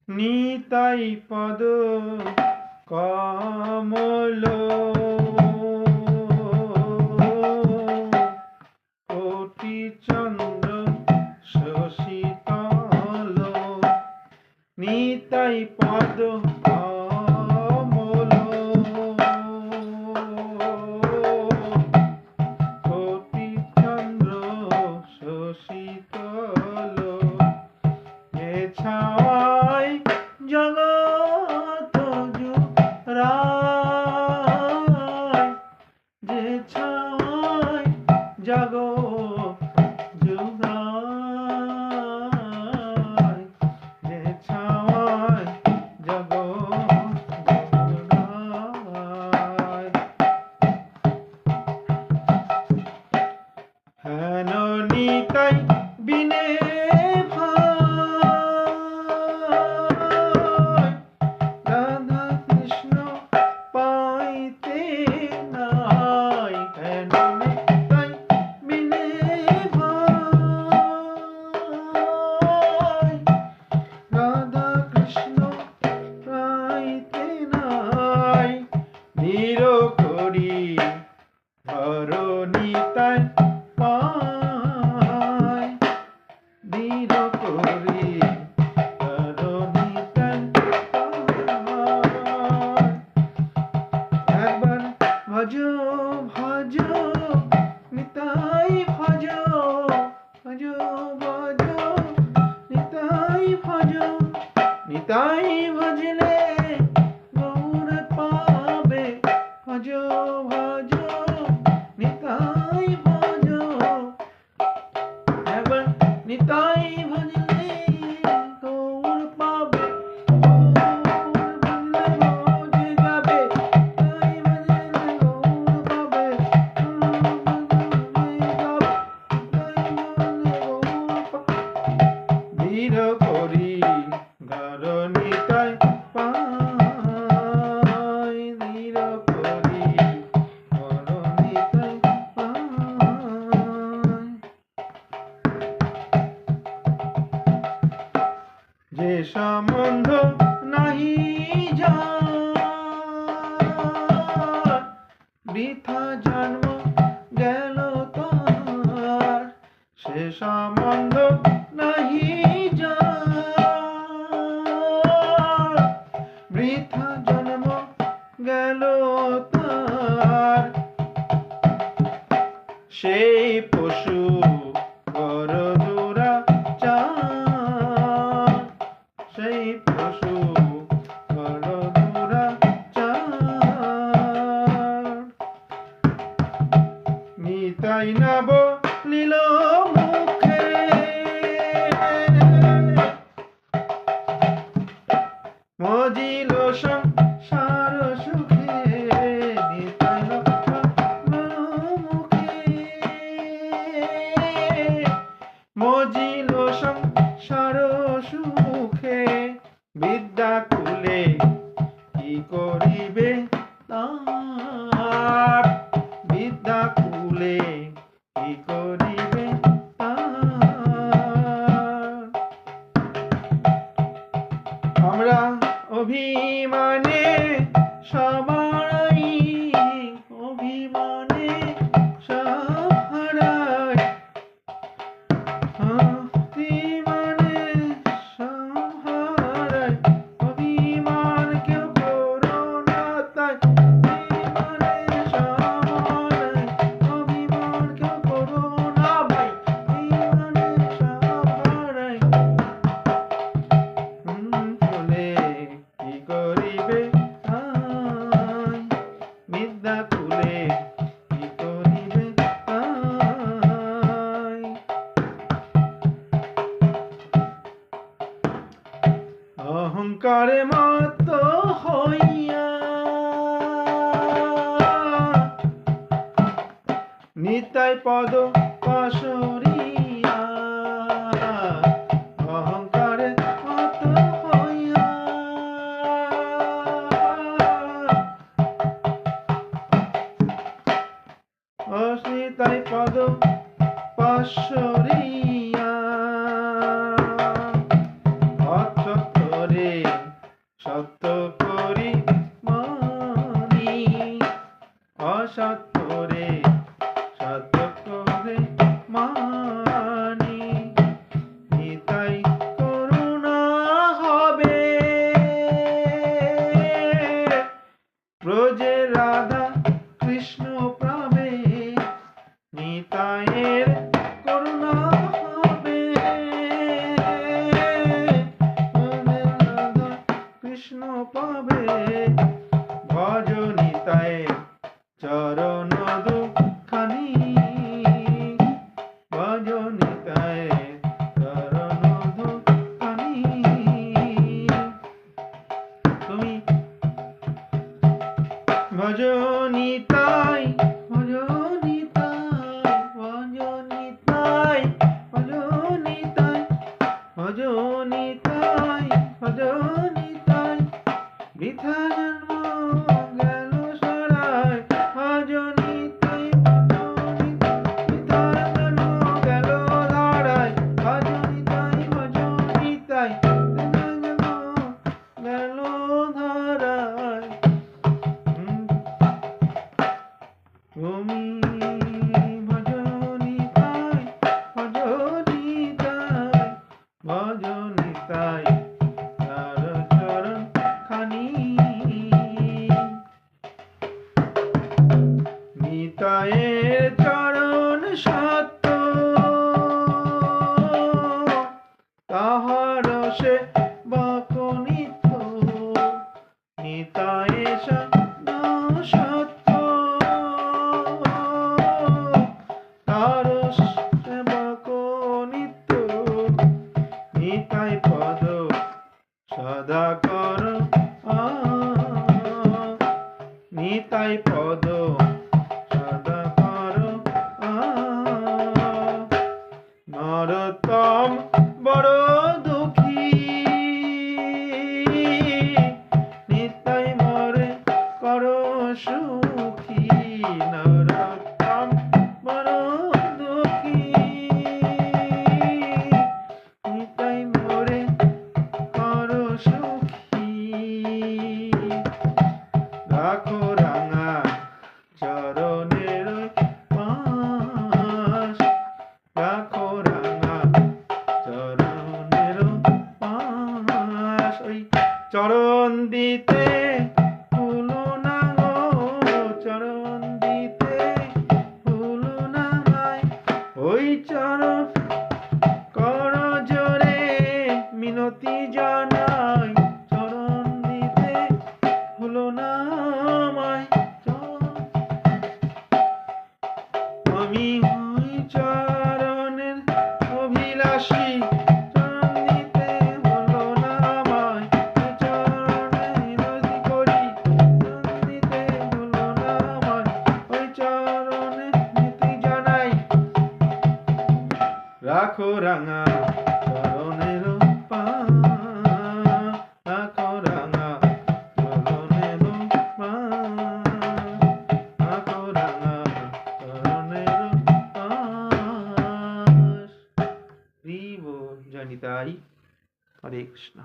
নিতাই পদ কমল কোটি চন্দ্র শশীতল নিতাই পদ কমল কোটি চন্দ্র শশীতল ছাওয়াই জগৎ জুড়ায় যে ছাওয়াই জগৎ জুড়ায় যে ছাওয়াই জগৎ জুড়ায় হেন নিতাই বিনে নিতাই পায় দৃঢ় করি নিতাই পায় একবার ভজ ভজ নিতাই ভজ ভজ ভজ নিতাই ভজ নিতাই ভজলে গৌর পাবে ভজ ভজ নিতাই ভজ একবার নিতাই ভজলে গৌর পাবে দৃঢ় করি ঘর নিতাই পায় দৃঢ় করি ঘর নিতাই পায় যে সম্বন্ধ নাহি যার বৃথা জন্ম গেল তার সে সম্বন্ধ নাহি যার বৃথা জন্ম গেল তার সেই পশু কর দুরাচার সেই পশু কর দুরাচার নিতাই না বলিল মুখে মজিল সংসার সুখে নিতাই না মুখে মজিল সংসার সুখে বিদ্যা কুলে কি করিবে তার বিদ্যা কুলে কি করিবে তার আমরা অভিমানে সবাই অভিমানে সহারাই অভিমানে সহারাই অভিমান কেউ করো না তাই অভিমানে সহারাই অভিমান কেউ করো না ভাই অভিমানে সহারাই বলে কি করিবে তাই বিদ্যা কুলে কি করিবে তাই অহংকারে মত হইয়া নিতাই পদ পাশরিয়া অহংকারে মত হইয়া অস্মিতাই পদ পাশরিয়া সত্তরে সত্য করে মানি নিতাই করুণা হবে ব্রজে রাধা কৃষ্ণ পাবে নিতাইয়ের করুণা হবে রাধা কৃষ্ণ পাবে ভজ নিতাইয়ের চরণ দুখানি ভজ নিতাইয়ের চরণ দুখানি তুমি ভজ নিতাই ভজ নিতাই ভজ নিতাই ভজ নিতাই ভজ নিতাই ভজ নিতাই বৃথা জন্ম গেল সরায় ভজ নিতাই বৃথা জন্ম গেল লড়াই ভজ নিতাই বৃথা জন্ম গেল ধরায় তুমি ভজ নিতাই ভজ নিতাই ভজ নিতাই তার চরণ খানি নিতাইয়ের চরণ সত্য তাহার সে বাকনিত নিতাইয়ের সত্য তার সে বাকনিত নিতাই পদ সদা কর নিতাই পদ সদা কর নরোত্তম বড় দুঃখী নিতাই মরে কর সুখী নরোত্তম বড় দুঃখী নিতাই মরে কর সুখী রাখো রাঙা চরণের পাশ রাখো রাঙা চরণের পাশ ওই চরণ দিতে ভুলো না গো চরণ দিতে ভুলো না মাই ওই চরণ কর জোরে মিনতি জানাই চরণ দিতে ভুলো না আমায় আমি হই চরণের অভিলাষী চরণ দিতে ভুলো না আমায় চরণে মিনতি করি চরণ দিতে ভুলো না আমায় ওই চরণে নীতি জানাই রাখো রাঙা চরণের পাশ রাখো রাঙা চরণের পাশ রাখো রাঙা চরণের পাশ হরি বল জয় নিতাই হরে কৃষ্ণ।